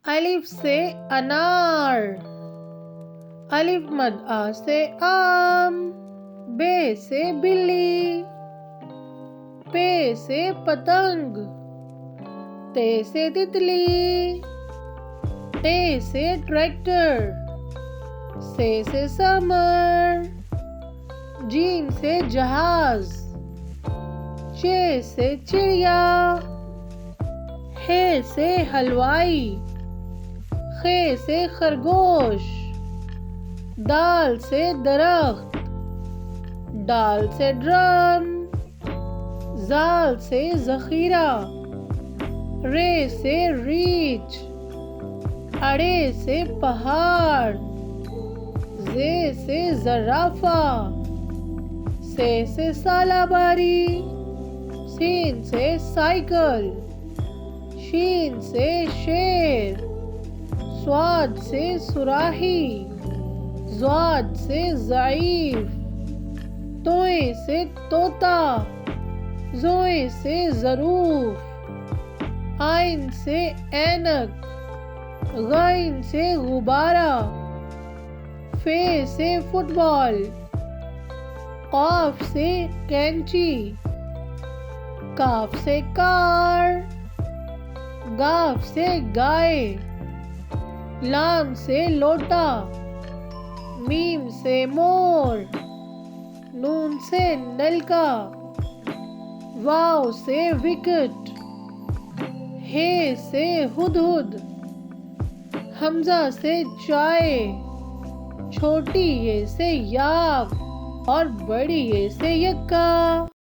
الف سے انار، الف مد آ سے آم، بے سے بلی، پے سے پتنگ، تے سے تتلی، ٹے سے ٹریکٹر، سے سمر، جیم سے جہاز، چے سے چڑیا، ہے سے حلوائی، خے سے خرگوش، دال سے درخت، ڈال سے ڈرم، زال سے ذخیرہ، رے سے ریچھ، اڑے سے پہاڑ، زے سے زرافہ، سے سالاباری، سین سے سائیکل، شین سے شیر، سواد سے صراحی، ضاد سے ضعیف، توئیں سے طوطا، زوئیں سے ظروف، آئن سے اینک، غین سے غبارہ، فے سے فٹ بال، قاف سے کینچی، کاف سے کار، گاف سے گائے، لام سے لوٹا، میم سے مور، نون سے نلکا، واو سے وکٹ، ہے سے ہدہد، حمزہ سے چائے، چھوٹی یہ سے یاک اور بڑی یہ سے یکا۔